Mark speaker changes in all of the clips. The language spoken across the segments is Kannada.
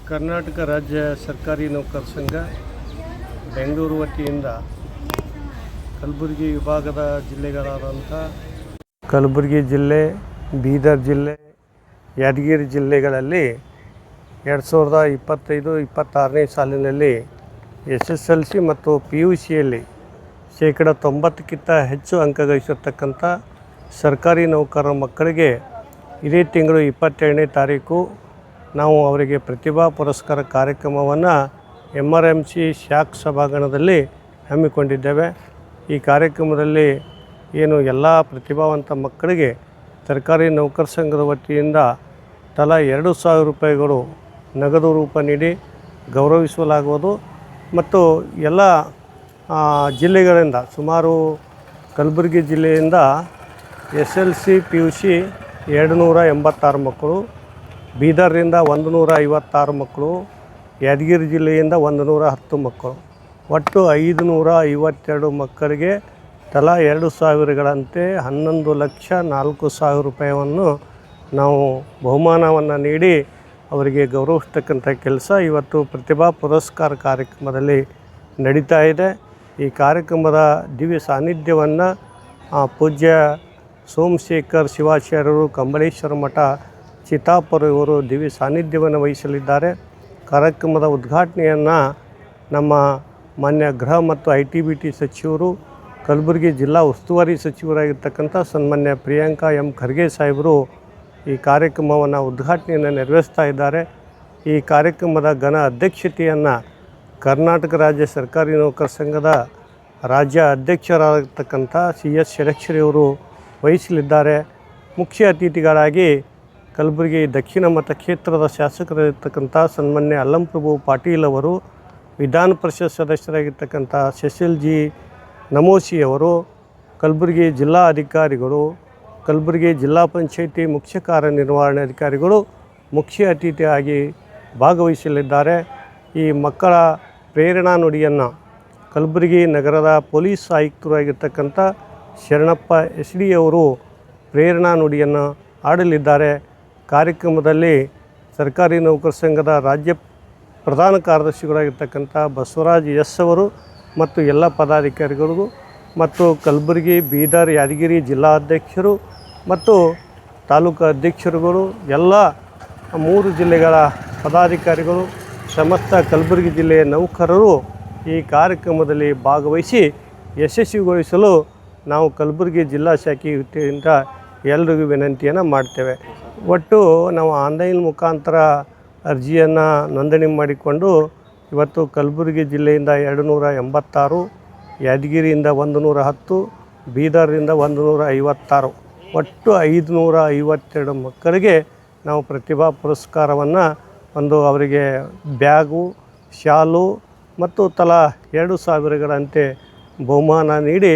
Speaker 1: ಕರ್ನಾಟಕ ರಾಜ್ಯ ಸರ್ಕಾರಿ ನೌಕರ ಸಂಘ ಬೆಂಗಳೂರು ವತಿಯಿಂದ ಕಲಬುರಗಿ ವಿಭಾಗದ ಜಿಲ್ಲೆಗಳಾದಂಥ ಕಲಬುರಗಿ ಜಿಲ್ಲೆ, ಬೀದರ್ ಜಿಲ್ಲೆ, ಯಾದಗಿರಿ ಜಿಲ್ಲೆಗಳಲ್ಲಿ 2025-26ನೇ ಸಾಲಿನಲ್ಲಿ SSLC ಮತ್ತು PUCಯಲ್ಲಿ ಶೇಕಡ 90ಕ್ಕಿಂತ ಹೆಚ್ಚು ಅಂಕ ಗಳಿಸಿರ್ತಕ್ಕಂಥ ಸರ್ಕಾರಿ ನೌಕರರ ಮಕ್ಕಳಿಗೆ ಇದೇ ತಿಂಗಳು 22ನೇ ತಾರೀಕು ನಾವು ಅವರಿಗೆ ಪ್ರತಿಭಾ ಪುರಸ್ಕಾರ ಕಾರ್ಯಕ್ರಮವನ್ನು MRMC ಶಾಖ ಸಭಾಂಗಣದಲ್ಲಿ ಹಮ್ಮಿಕೊಂಡಿದ್ದೇವೆ. ಈ ಕಾರ್ಯಕ್ರಮದಲ್ಲಿ ಏನು ಎಲ್ಲ ಪ್ರತಿಭಾವಂತ ಮಕ್ಕಳಿಗೆ ಸರ್ಕಾರಿ ನೌಕರ ಸಂಘದ ವತಿಯಿಂದ ತಲಾ 2,000 ರೂಪಾಯಿಗಳು ನಗದು ರೂಪ ನೀಡಿ ಗೌರವಿಸಲಾಗುವುದು. ಮತ್ತು ಎಲ್ಲ ಜಿಲ್ಲೆಗಳಿಂದ ಸುಮಾರು ಕಲಬುರಗಿ ಜಿಲ್ಲೆಯಿಂದ SLC PUC 286 ಮಕ್ಕಳು, ಬೀದರ್ರಿಂದ 156 ಮಕ್ಕಳು, ಯಾದಗಿರಿ ಜಿಲ್ಲೆಯಿಂದ 110 ಮಕ್ಕಳು, ಒಟ್ಟು 552 ಮಕ್ಕಳಿಗೆ ತಲಾ 2,000ಗಳಂತೆ 11,04,000 ರೂಪಾಯಿಯನ್ನು ನಾವು ಬಹುಮಾನವನ್ನು ನೀಡಿ ಅವರಿಗೆ ಗೌರವಿಸ್ತಕ್ಕಂಥ ಕೆಲಸ ಇವತ್ತು ಪ್ರತಿಭಾ ಪುರಸ್ಕಾರ ಕಾರ್ಯಕ್ರಮದಲ್ಲಿ ನಡೀತಾ ಇದೆ. ಈ ಕಾರ್ಯಕ್ರಮದ ದಿವ್ಯ ಸಾನ್ನಿಧ್ಯವನ್ನು ಪೂಜ್ಯ ಸೋಮಶೇಖರ್ ಶಿವಾಚಾರ್ಯರು, ಕಂಬಳೇಶ್ವರ ಮಠ, ಚಿತ್ತಾಪುರ ಇವರು ದಿವ್ಯ ಸಾನ್ನಿಧ್ಯವನ್ನು ವಹಿಸಲಿದ್ದಾರೆ. ಕಾರ್ಯಕ್ರಮದ ಉದ್ಘಾಟನೆಯನ್ನು ನಮ್ಮ ಮಾನ್ಯ ಗೃಹ ಮತ್ತು ITBT ಸಚಿವರು, ಕಲಬುರಗಿ ಜಿಲ್ಲಾ ಉಸ್ತುವಾರಿ ಸಚಿವರಾಗಿರ್ತಕ್ಕಂಥ ಸನ್ಮಾನ್ಯ ಪ್ರಿಯಾಂಕಾ M. ಖರ್ಗೆ ಸಾಹೇಬರು ಈ ಕಾರ್ಯಕ್ರಮವನ್ನು ಉದ್ಘಾಟನೆಯನ್ನು ನೆರವೇರಿಸ್ತಾ ಇದ್ದಾರೆ. ಈ ಕಾರ್ಯಕ್ರಮದ ಘನ ಅಧ್ಯಕ್ಷತೆಯನ್ನು ಕರ್ನಾಟಕ ರಾಜ್ಯ ಸರ್ಕಾರಿ ನೌಕರ ಸಂಘದ ರಾಜ್ಯ ಅಧ್ಯಕ್ಷರಾಗಿರ್ತಕ್ಕಂಥ CS ಷಡಕ್ಷರಿಯವರು ವಹಿಸಲಿದ್ದಾರೆ. ಮುಖ್ಯ ಅತಿಥಿಗಳಾಗಿ ಕಲಬುರಗಿ ದಕ್ಷಿಣ ಮತಕ್ಷೇತ್ರದ ಶಾಸಕರಾಗಿರ್ತಕ್ಕಂಥ ಸನ್ಮಾನ್ಯ ಅಲ್ಲಂಪ್ರಭು ಪಾಟೀಲ್ ಅವರು, ವಿಧಾನ ಪರಿಷತ್ ಸದಸ್ಯರಾಗಿರ್ತಕ್ಕಂಥ ಸೆಸಿಲ್ G. ನಮೋಸಿ ಅವರು, ಕಲಬುರಗಿ ಜಿಲ್ಲಾ ಅಧಿಕಾರಿಗಳು, ಕಲಬುರಗಿ ಜಿಲ್ಲಾ ಪಂಚಾಯಿತಿ ಮುಖ್ಯ ಕಾರ್ಯನಿರ್ವಹಣಾಧಿಕಾರಿಗಳು ಮುಖ್ಯ ಅತಿಥಿಯಾಗಿ ಭಾಗವಹಿಸಲಿದ್ದಾರೆ. ಈ ಮಕ್ಕಳ ಪ್ರೇರಣಾ ನುಡಿಯನ್ನು ಕಲಬುರಗಿ ನಗರದ ಪೊಲೀಸ್ ಆಯುಕ್ತರಾಗಿರ್ತಕ್ಕಂಥ ಶರಣಪ್ಪ SD ಅವರು ಪ್ರೇರಣಾ ನುಡಿಯನ್ನು ಆಡಲಿದ್ದಾರೆ. ಕಾರ್ಯಕ್ರಮದಲ್ಲಿ ಸರ್ಕಾರಿ ನೌಕರ ಸಂಘದ ರಾಜ್ಯ ಪ್ರಧಾನ ಕಾರ್ಯದರ್ಶಿಗಳಾಗಿರ್ತಕ್ಕಂಥ ಬಸವರಾಜ್ S. ಅವರು ಮತ್ತು ಎಲ್ಲ ಪದಾಧಿಕಾರಿಗಳಿಗೂ ಮತ್ತು ಕಲಬುರಗಿ, ಬೀದರ್, ಯಾದಗಿರಿ ಜಿಲ್ಲಾ ಅಧ್ಯಕ್ಷರು ಮತ್ತು ತಾಲೂಕು ಅಧ್ಯಕ್ಷರುಗಳು, ಎಲ್ಲ 3 ಜಿಲ್ಲೆಗಳ ಪದಾಧಿಕಾರಿಗಳು, ಸಮಸ್ತ ಕಲಬುರಗಿ ಜಿಲ್ಲೆಯ ನೌಕರರು ಈ ಕಾರ್ಯಕ್ರಮದಲ್ಲಿ ಭಾಗವಹಿಸಿ ಯಶಸ್ವಿಗೊಳಿಸಲು ನಾವು ಕಲಬುರಗಿ ಜಿಲ್ಲಾ ಶಾಖೆ ವತಿಯಿಂದ ಎಲ್ರಿಗೂ ವಿನಂತಿಯನ್ನು ಮಾಡ್ತೇವೆ. ಒಟ್ಟು ನಾವು ಆನ್ಲೈನ್ ಮುಖಾಂತರ ಅರ್ಜಿಯನ್ನು ನೋಂದಣಿ ಮಾಡಿಕೊಂಡು ಇವತ್ತು ಕಲಬುರಗಿ ಜಿಲ್ಲೆಯಿಂದ 286, ಯಾದಗಿರಿಯಿಂದ 110, ಬೀದರ್ರಿಂದ 156, ಒಟ್ಟು 552 ಮಕ್ಕಳಿಗೆ ನಾವು ಪ್ರತಿಭಾ ಪುರಸ್ಕಾರವನ್ನು ಅವರಿಗೆ ಬ್ಯಾಗು, ಶಾಲು ಮತ್ತು ತಲಾ 2,000ಗಳಂತೆ ಬಹುಮಾನ ನೀಡಿ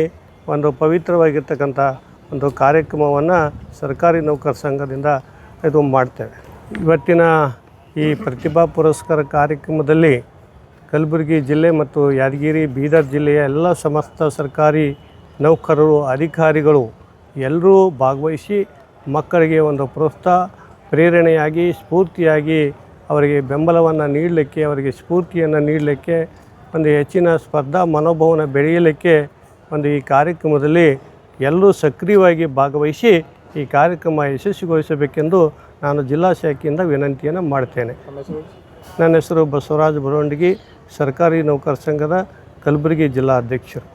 Speaker 1: ಪವಿತ್ರವಾಗಿರ್ತಕ್ಕಂಥ ಕಾರ್ಯಕ್ರಮವನ್ನು ಸರ್ಕಾರಿ ನೌಕರ ಸಂಘದಿಂದ ಇದು ಮಾಡ್ತೇವೆ. ಇವತ್ತಿನ ಈ ಪ್ರತಿಭಾ ಪುರಸ್ಕಾರ ಕಾರ್ಯಕ್ರಮದಲ್ಲಿ ಕಲಬುರಗಿ ಜಿಲ್ಲೆ ಮತ್ತು ಯಾದಗಿರಿ, ಬೀದರ್ ಜಿಲ್ಲೆಯ ಎಲ್ಲ ಸಮಸ್ತ ಸರ್ಕಾರಿ ನೌಕರರು, ಅಧಿಕಾರಿಗಳು ಎಲ್ಲರೂ ಭಾಗವಹಿಸಿ ಮಕ್ಕಳಿಗೆ ಪ್ರೋತ್ಸಾಹ, ಪ್ರೇರಣೆಯಾಗಿ, ಸ್ಫೂರ್ತಿಯಾಗಿ ಅವರಿಗೆ ಬೆಂಬಲವನ್ನು ನೀಡಲಿಕ್ಕೆ, ಅವರಿಗೆ ಸ್ಫೂರ್ತಿಯನ್ನು ನೀಡಲಿಕ್ಕೆ, ಹೆಚ್ಚಿನ ಸ್ಪರ್ಧಾ ಮನೋಭಾವನ ಬೆಳೆಯಲಿಕ್ಕೆ ಈ ಕಾರ್ಯಕ್ರಮದಲ್ಲಿ ಎಲ್ಲರೂ ಸಕ್ರಿಯವಾಗಿ ಭಾಗವಹಿಸಿ ಈ ಕಾರ್ಯಕ್ರಮ ಯಶಸ್ವಿಗೊಳಿಸಬೇಕೆಂದು ನಾನು ಜಿಲ್ಲಾ ಶಾಖೆಯಿಂದ ವಿನಂತಿಯನ್ನು ಮಾಡ್ತೇನೆ. ನನ್ನ ಹೆಸರು ಬಸವರಾಜ ಬರವಂಡಗಿ, ಸರ್ಕಾರಿ ನೌಕರ ಸಂಘದ ಕಲಬುರಗಿ ಜಿಲ್ಲಾ ಅಧ್ಯಕ್ಷರು.